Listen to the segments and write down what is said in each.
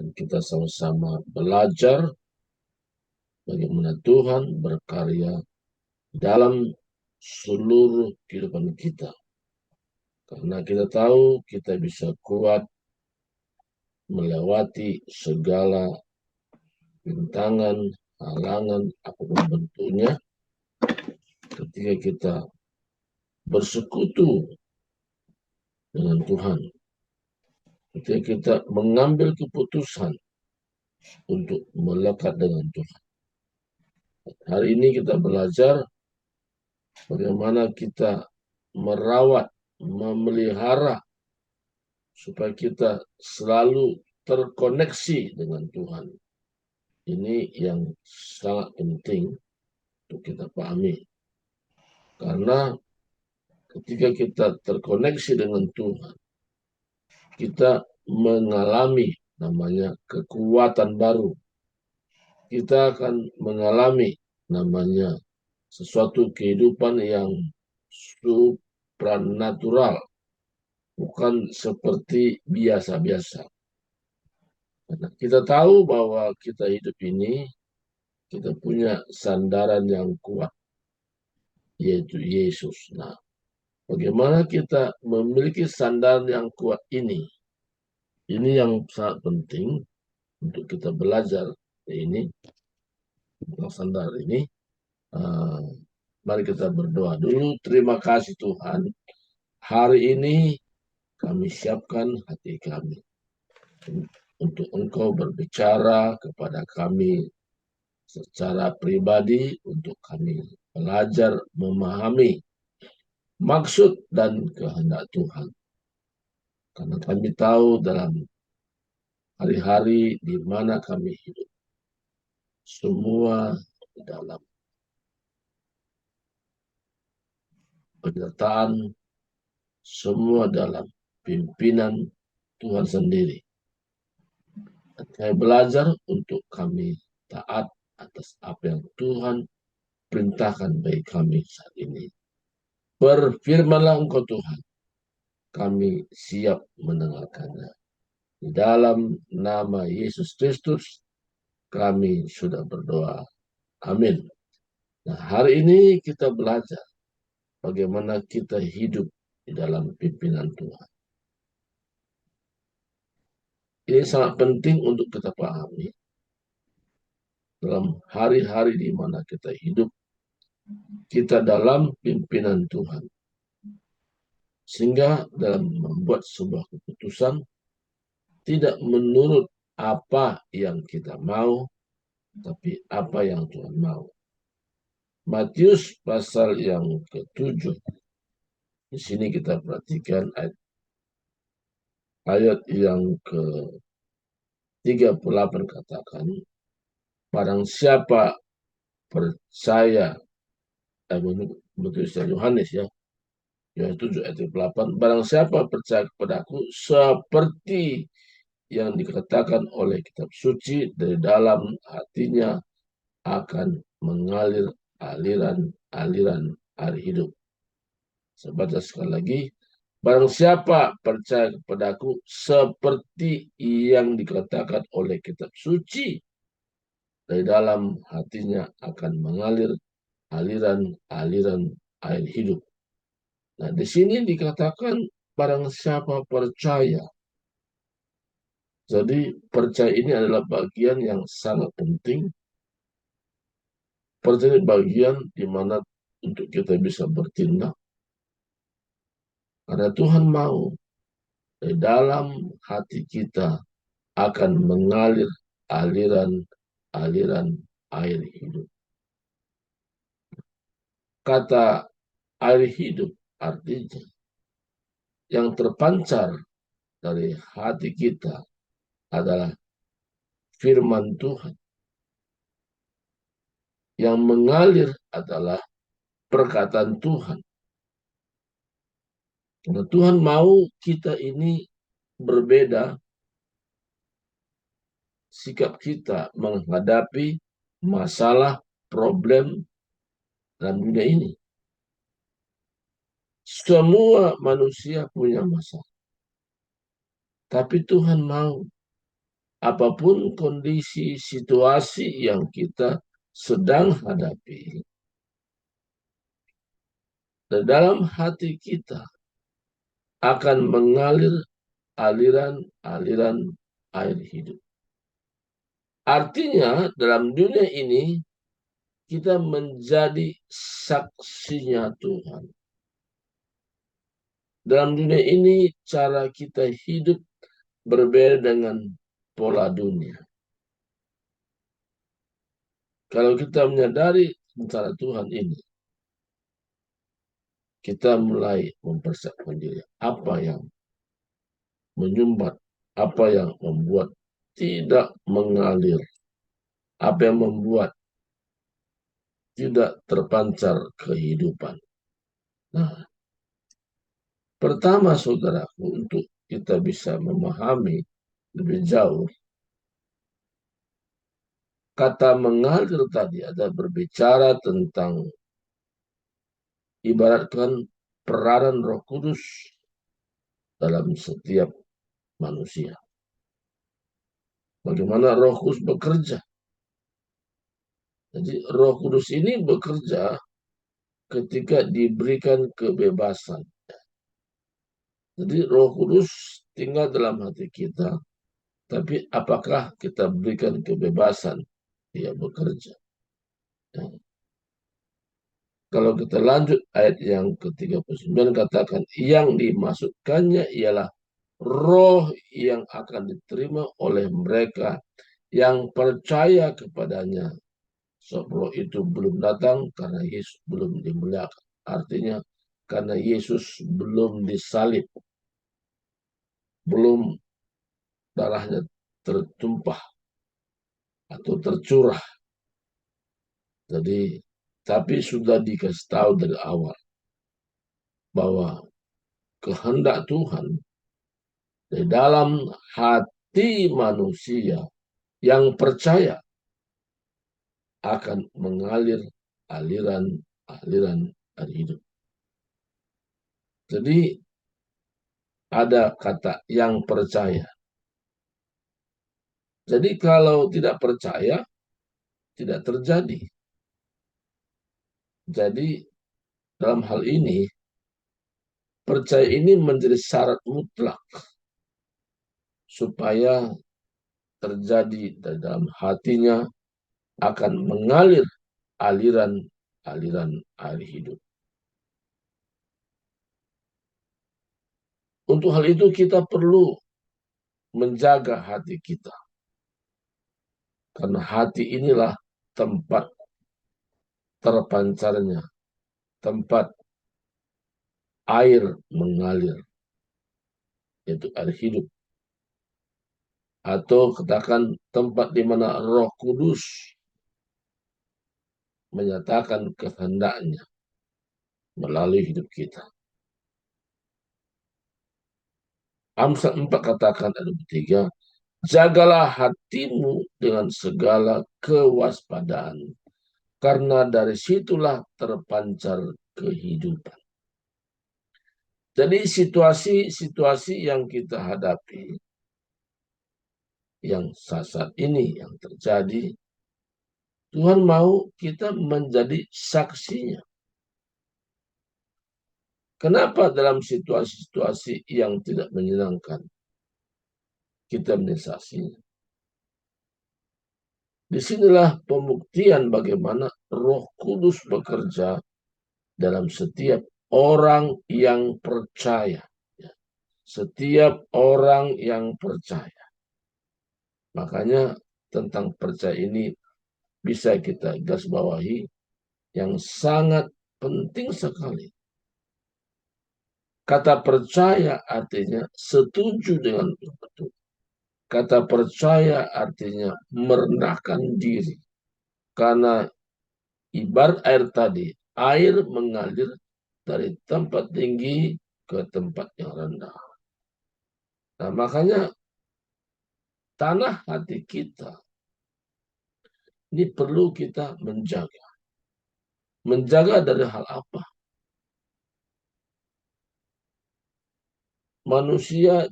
dan kita sama-sama belajar bagaimana Tuhan berkarya dalam seluruh kehidupan kita. Karena kita tahu kita bisa kuat melewati segala rintangan, halangan, apapun bentuknya, ketika kita bersekutu dengan Tuhan. Ketika kita mengambil keputusan untuk melekat dengan Tuhan. Hari ini kita belajar bagaimana kita merawat, memelihara, supaya kita selalu terkoneksi dengan Tuhan. Ini yang sangat penting untuk kita pahami. Karena ketika kita terkoneksi dengan Tuhan, kita mengalami namanya kekuatan baru. Kita akan mengalami namanya sesuatu kehidupan yang supranatural, bukan seperti biasa-biasa. Karena kita tahu bahwa kita hidup ini, kita punya sandaran yang kuat, yaitu Yesus. Nah, bagaimana kita memiliki sandaran yang kuat ini? Ini yang sangat penting untuk kita belajar ini, tentang sandaran ini. Mari kita berdoa dulu. Terima kasih Tuhan. Hari ini kami siapkan hati kami untuk Engkau berbicara kepada kami secara pribadi, untuk kami belajar memahami maksud dan kehendak Tuhan. Karena kami tahu dalam hari-hari di mana kami hidup, semua dalam penyertaan, semua dalam pimpinan Tuhan sendiri. Dan kami belajar untuk kami taat atas apa yang Tuhan perintahkan bagi kami saat ini. Berfirmanlah Engkau Tuhan, kami siap mendengarkannya. Di dalam nama Yesus Kristus, kami sudah berdoa. Amin. Nah, hari ini kita belajar bagaimana kita hidup di dalam pimpinan Tuhan. Ini sangat penting untuk kita pahami dalam hari-hari di mana kita hidup, kita dalam pimpinan Tuhan. Sehingga dalam membuat sebuah keputusan, tidak menurut apa yang kita mau, tapi apa yang Tuhan mau. Matius pasal yang ke-7. Di sini kita perhatikan ayat yang ke-38 katakan, barang siapa percaya, Matius Yohanes ya, Yohanes 7 ayat 8, barang siapa percaya kepadaku, seperti yang dikatakan oleh kitab suci, dari dalam hatinya akan mengalir aliran air hidup. Saya baca sekali lagi. Barang siapa percaya kepadaku, seperti yang dikatakan oleh kitab suci, dari dalam hatinya akan mengalir aliran air hidup. Nah, di sini dikatakan barang siapa percaya. Jadi percaya ini adalah bagian yang sangat penting. Percaya bagian di mana untuk kita bisa bertindak. Karena Tuhan mau di dalam hati kita akan mengalir aliran air hidup. Kata air hidup artinya yang terpancar dari hati kita adalah firman Tuhan. Yang mengalir adalah perkataan Tuhan. Karena Tuhan mau kita ini berbeda sikap kita menghadapi masalah, problem dalam dunia ini. Semua manusia punya masalah. Tapi Tuhan mau apapun kondisi situasi yang kita sedang hadapi, dalam hati kita akan mengalir aliran-aliran air hidup. Artinya dalam dunia ini kita menjadi saksinya Tuhan. Dalam dunia ini cara kita hidup berbeda dengan pola dunia. Kalau kita menyadari rencana Tuhan ini, kita mulai mempersiapkan diri. Apa yang menyumbat, apa yang membuat tidak mengalir, apa yang membuat tidak terpancar kehidupan. Nah, pertama saudaraku, untuk kita bisa memahami lebih jauh, kata mengalir tadi ada berbicara tentang ibaratkan peranan Roh Kudus dalam setiap manusia. Bagaimana Roh Kudus bekerja. Jadi Roh Kudus ini bekerja ketika diberikan kebebasan. Jadi Roh Kudus tinggal dalam hati kita, tapi apakah kita berikan kebebasan dia bekerja? Ya. Kalau kita lanjut ayat yang ke-39 katakan, yang dimasukkannya ialah roh yang akan diterima oleh mereka yang percaya kepadanya. Sebab roh itu belum datang karena Yesus belum dimuliakan. Artinya karena Yesus belum disalib, belum darahnya tertumpah atau tercurah. Jadi, tapi sudah dikasih tahu dari awal bahwa kehendak Tuhan di dalam hati manusia yang percaya akan mengalir aliran-aliran air hidup. Jadi ada kata yang percaya. Jadi kalau tidak percaya, tidak terjadi. Jadi dalam hal ini, percaya ini menjadi syarat mutlak supaya terjadi dalam hatinya akan mengalir aliran-aliran air hidup. Untuk hal itu kita perlu menjaga hati kita. Karena hati inilah tempat terpancarnya, tempat air mengalir, yaitu air hidup. Atau katakan tempat di mana Roh Kudus menyatakan kehendaknya melalui hidup kita. Amsal 4 katakan ayat 3, jagalah hatimu dengan segala kewaspadaan, karena dari situlah terpancar kehidupan. Jadi situasi-situasi yang kita hadapi, yang saat ini yang terjadi, Tuhan mau kita menjadi saksinya. Kenapa dalam situasi-situasi yang tidak menyenangkan kita menjadi saksinya? Disinilah pembuktian bagaimana Roh Kudus bekerja dalam setiap orang yang percaya. Setiap orang yang percaya. Makanya tentang percaya ini bisa kita garis bawahi yang sangat penting sekali. Kata percaya artinya setuju dengan Tuhan. Kata percaya artinya merendahkan diri. Karena ibarat air tadi, air mengalir dari tempat tinggi ke tempat yang rendah. Nah, makanya tanah hati kita ini perlu kita menjaga. Menjaga dari hal apa? Manusia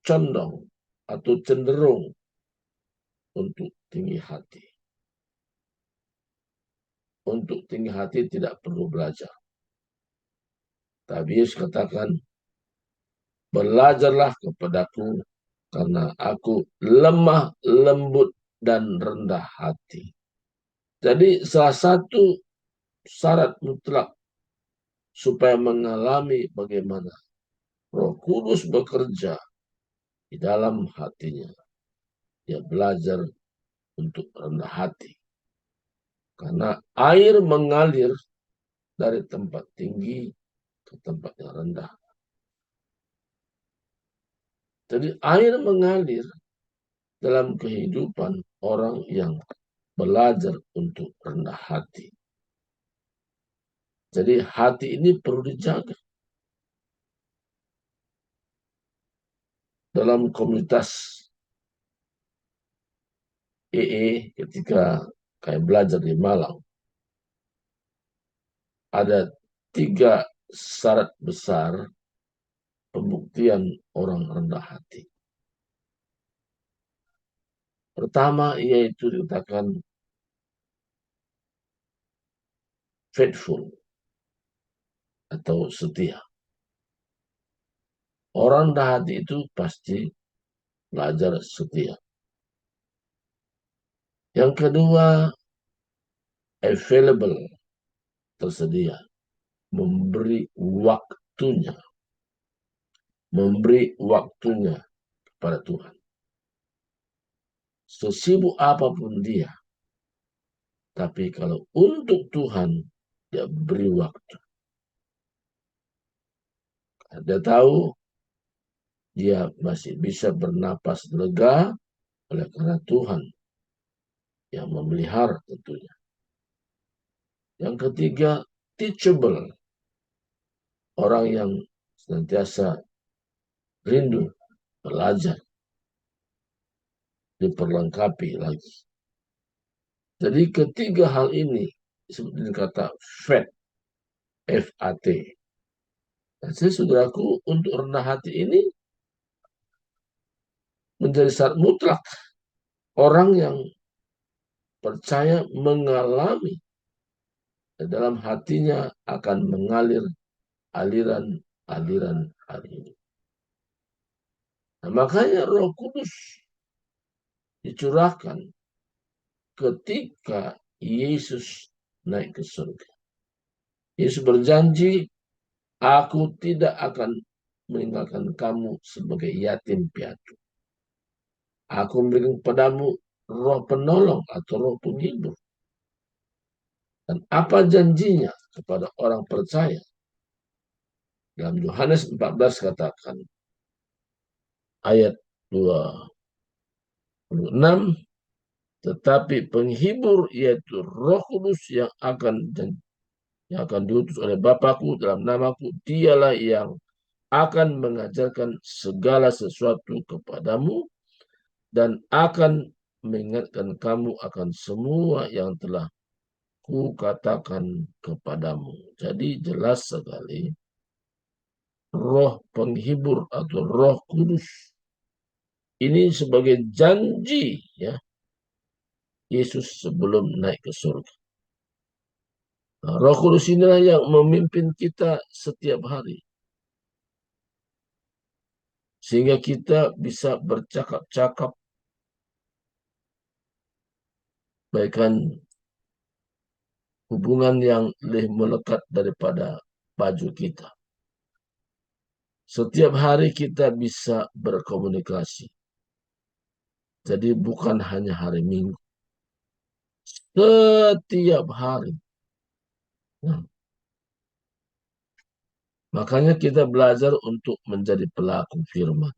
condong atau cenderung untuk tinggi hati. Untuk tinggi hati tidak perlu belajar. Tapi Yesus katakan, belajarlah kepadaku karena aku lemah, lembut, dan rendah hati. Jadi salah satu syarat mutlak supaya mengalami bagaimana Roh Kudus bekerja di dalam hatinya. Dia belajar untuk rendah hati. Karena air mengalir dari tempat tinggi ke tempat yang rendah. Jadi air mengalir dalam kehidupan orang yang belajar untuk rendah hati. Jadi hati ini perlu dijaga. Dalam komunitas ketika kayak belajar di Malang, ada 3 syarat besar pembuktian orang rendah hati. Pertama, yaitu dikatakan faithful atau setia. Orang rendah hati itu pasti belajar setia. Yang kedua, available, tersedia. Memberi waktunya kepada Tuhan. Sesibuk apapun dia, tapi kalau untuk Tuhan, dia beri waktu. Dia tahu dia masih bisa bernapas lega oleh karena Tuhan yang memelihara tentunya. Yang ketiga, teachable. Orang yang senantiasa rindu belajar, diperlengkapi lagi. Jadi ketiga hal ini disebut dengan kata FAT, F-A-T. Nah, saudaraku, untuk rendah hati ini menjadi syarat mutlak orang yang percaya mengalami dalam hatinya akan mengalir aliran ini. Nah, makanya Roh Kudus dicurahkan ketika Yesus naik ke surga. Yesus berjanji, aku tidak akan meninggalkan kamu sebagai yatim piatu. Aku memberikan kepadamu roh penolong atau roh penghibur. Dan apa janjinya kepada orang percaya? Dalam Yohanes 14 katakan, ayat 26, tetapi penghibur yaitu Roh Kudus yang akan diutus oleh Bapakku dalam namaku, dialah yang akan mengajarkan segala sesuatu kepadamu dan akan mengingatkan kamu akan semua yang telah kukatakan kepadamu. Jadi jelas sekali Roh penghibur atau Roh Kudus ini sebagai janji ya Yesus sebelum naik ke surga. Nah, Roh Kudus inilah yang memimpin kita setiap hari. Sehingga kita bisa bercakap-cakap bahkan hubungan yang lebih melekat daripada baju kita. Setiap hari kita bisa berkomunikasi. Jadi bukan hanya hari Minggu. Setiap hari. Nah, makanya kita belajar untuk menjadi pelaku firman.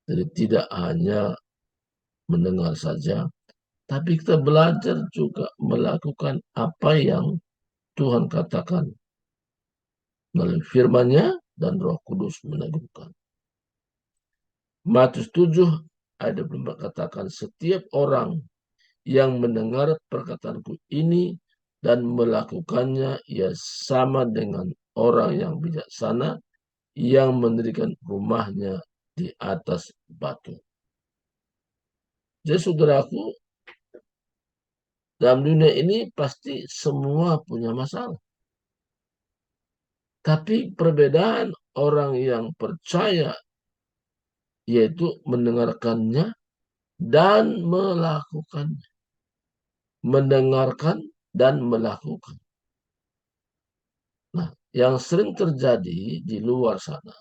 Jadi tidak hanya mendengar saja, tapi kita belajar juga melakukan apa yang Tuhan katakan melalui firman-Nya dan Roh Kudus meneguhkan. Matius 7 ayat 24 katakan, setiap orang yang mendengar perkataanku ini dan melakukannya, ia sama dengan orang yang bijaksana yang mendirikan rumahnya di atas batu. Jadi saudaraku, dalam dunia ini pasti semua punya masalah. Tapi perbedaan orang yang percaya yaitu mendengarkannya dan melakukannya. Mendengarkan dan melakukan. Nah, yang sering terjadi di luar sana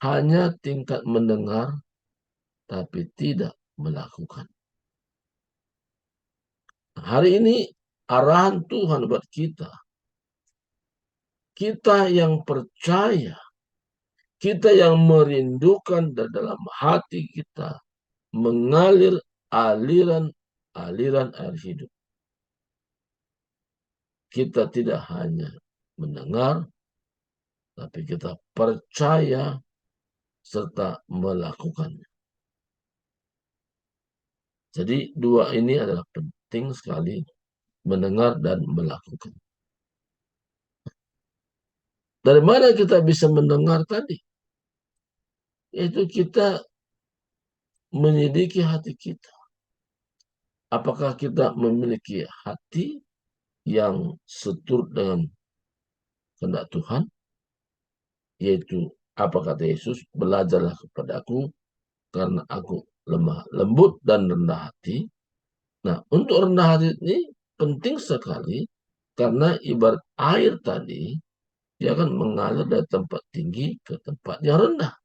hanya tingkat mendengar tapi tidak melakukan. Hari ini arahan Tuhan buat kita. Kita yang percaya, kita yang merindukan dalam hati kita mengalir aliran air hidup. Kita tidak hanya mendengar, tapi kita percaya serta melakukannya. Jadi dua ini adalah penting sekali, mendengar dan melakukan. Dari mana kita bisa mendengar tadi? Yaitu kita menyelidiki hati kita. Apakah kita memiliki hati yang seturut dengan kehendak Tuhan? Yaitu apa kata Yesus? Belajarlah kepadaku karena aku lemah lembut dan rendah hati. Nah, untuk rendah hati ini penting sekali karena ibarat air tadi, dia akan mengalir dari tempat tinggi ke tempat yang rendah.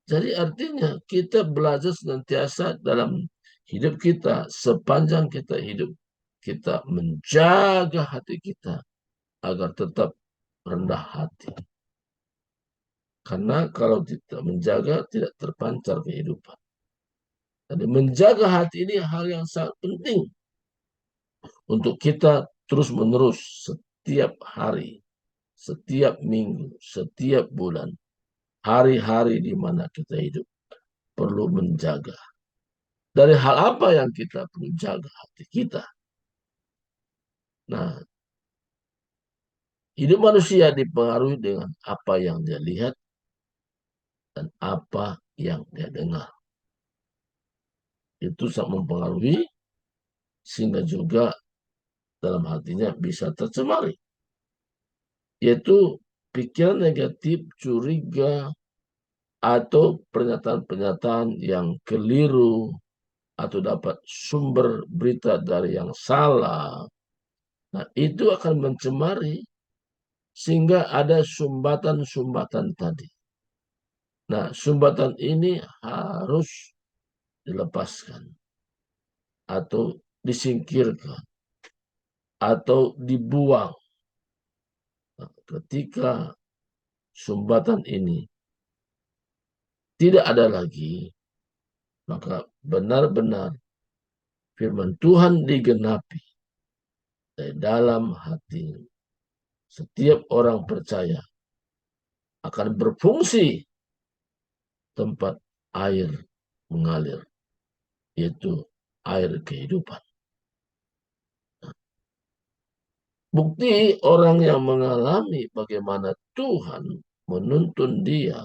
Jadi artinya kita belajar senantiasa dalam hidup kita, sepanjang kita hidup, kita menjaga hati kita agar tetap rendah hati. Karena kalau tidak menjaga, tidak terpancar kehidupan. Jadi menjaga hati ini hal yang sangat penting untuk kita terus-menerus setiap hari, setiap minggu, setiap bulan, hari-hari di mana kita hidup perlu menjaga. Dari hal apa yang kita perlu jaga hati kita? Nah, hidup manusia dipengaruhi dengan apa yang dia lihat dan apa yang dia dengar. Itu sangat mempengaruhi sehingga juga dalam hatinya bisa tercemari. Yaitu pikiran negatif, curiga, atau pernyataan-pernyataan yang keliru, atau dapat sumber berita dari yang salah. Nah, itu akan mencemari sehingga ada sumbatan-sumbatan tadi. Nah, sumbatan ini harus dilepaskan atau disingkirkan atau dibuang. Nah, ketika sumbatan ini tidak ada lagi, maka benar-benar firman Tuhan digenapi dari dalam hati. Setiap orang percaya akan berfungsi tempat air mengalir, yaitu air kehidupan. Bukti orang yang mengalami bagaimana Tuhan menuntun dia,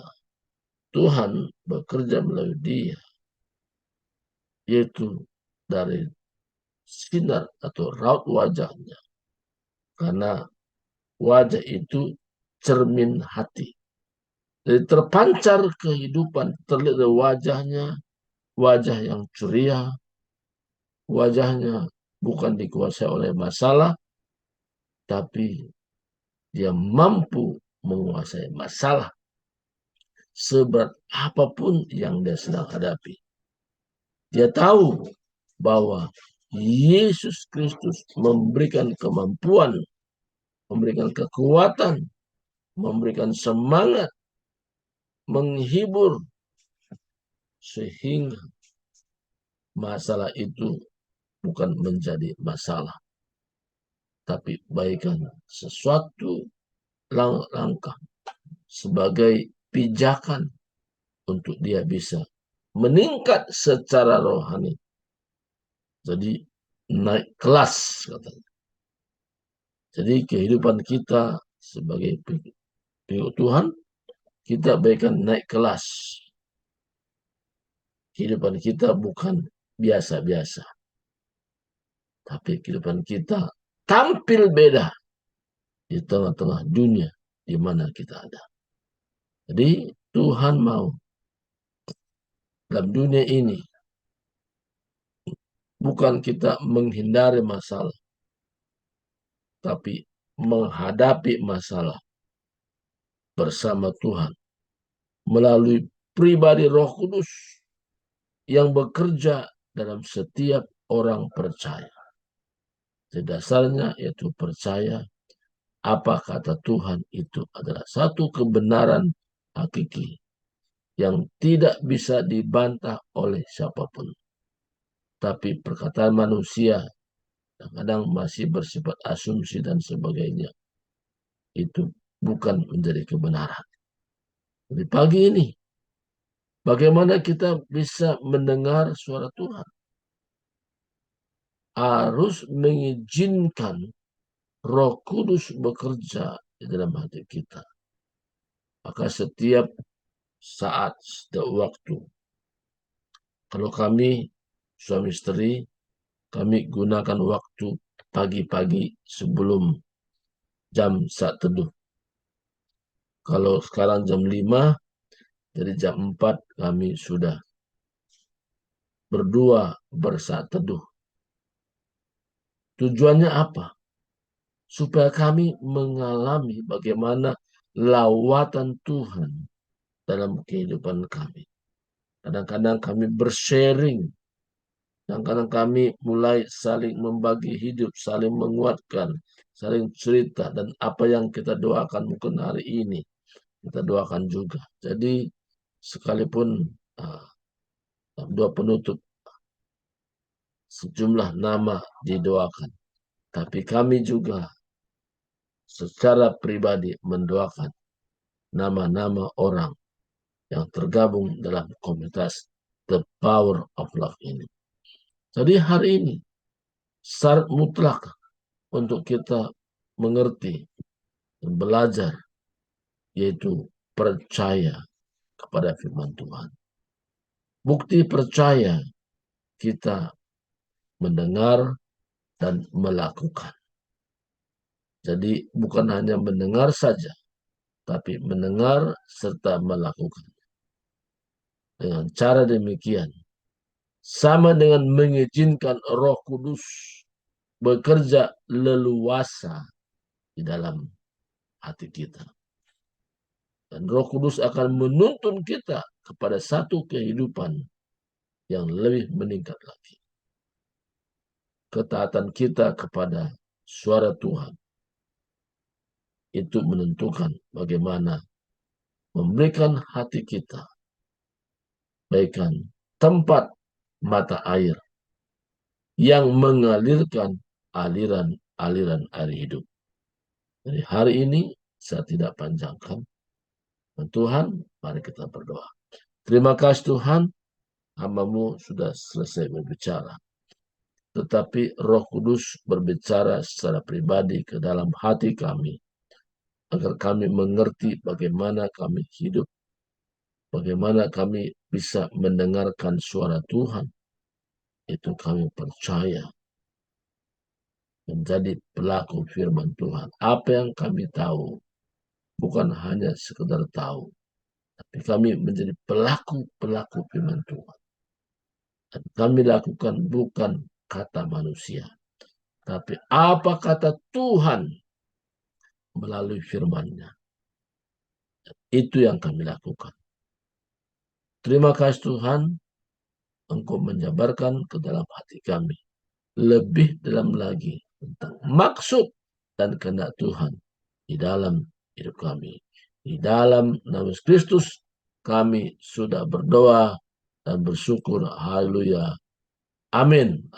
Tuhan bekerja melalui dia, yaitu dari sinar atau raut wajahnya. Karena wajah itu cermin hati. Jadi terpancar kehidupan, terlihat dari wajahnya, wajah yang ceria, wajahnya bukan dikuasai oleh masalah, tapi dia mampu menguasai masalah seberat apapun yang dia sedang hadapi. Dia tahu bahwa Yesus Kristus memberikan kemampuan, memberikan kekuatan, memberikan semangat, menghibur, sehingga masalah itu bukan menjadi masalah, tapi bagaikan sesuatu langkah sebagai pijakan untuk dia bisa meningkat secara rohani. Jadi naik kelas katanya. Jadi kehidupan kita sebagai pengikut Tuhan, kita bagaikan naik kelas. kehidupan kita bukan biasa-biasa, tapi kehidupan kita tampil beda di tengah-tengah dunia di mana kita ada. Jadi Tuhan mau dalam dunia ini bukan kita menghindari masalah, tapi menghadapi masalah bersama Tuhan melalui pribadi Roh Kudus yang bekerja dalam setiap orang percaya. Dasarnya yaitu percaya apa kata Tuhan itu adalah satu kebenaran hakiki yang tidak bisa dibantah oleh siapapun. Tapi perkataan manusia kadang masih bersifat asumsi dan sebagainya. Itu bukan menjadi kebenaran. Di pagi ini, bagaimana kita bisa mendengar suara Tuhan? Harus mengizinkan Roh Kudus bekerja di dalam hati kita. Maka setiap saat, setiap waktu, kalau kami suami istri, kami gunakan waktu pagi-pagi sebelum jam saat teduh. Kalau sekarang jam 5, jadi jam 4 kami sudah berdua bersaat teduh. Tujuannya apa? Supaya kami mengalami bagaimana lawatan Tuhan dalam kehidupan kami. Kadang-kadang kami bersharing. Kadang-kadang kami mulai saling membagi hidup, saling menguatkan, saling cerita. Dan apa yang kita doakan mungkin hari ini, kita doakan juga. Jadi sekalipun dua penutup, sejumlah nama didoakan. Tapi kami juga secara pribadi mendoakan nama-nama orang yang tergabung dalam komunitas The Power of Love ini. Jadi hari ini syarat mutlak untuk kita mengerti dan belajar yaitu percaya kepada firman Tuhan. Bukti percaya kita mendengar dan melakukan. Jadi bukan hanya mendengar saja, tapi mendengar serta melakukan. Dengan cara demikian, sama dengan mengizinkan Roh Kudus bekerja leluasa di dalam hati kita. Dan Roh Kudus akan menuntun kita kepada satu kehidupan yang lebih meningkat lagi. Ketaatan kita kepada suara Tuhan itu menentukan bagaimana memberikan hati kita bagaikan tempat mata air yang mengalirkan aliran-aliran air hidup. Jadi hari ini saya tidak panjangkan. Tuhan, mari kita berdoa. Terima kasih Tuhan, hamba-Mu sudah selesai berbicara. Tetapi Roh Kudus berbicara secara pribadi ke dalam hati kami, agar kami mengerti bagaimana kami hidup, bagaimana kami bisa mendengarkan suara Tuhan. Itu kami percaya menjadi pelaku firman Tuhan. Apa yang kami tahu bukan hanya sekedar tahu, tapi kami menjadi pelaku firman Tuhan. Dan kami lakukan bukan kata manusia, tapi apa kata Tuhan melalui firman-Nya. Itu yang kami lakukan. Terima kasih Tuhan, Engkau menjabarkan ke dalam hati kami lebih dalam lagi tentang maksud dan kehendak Tuhan di dalam hidup kami. Di dalam nama Kristus kami sudah berdoa dan bersyukur. Haleluya. Amin.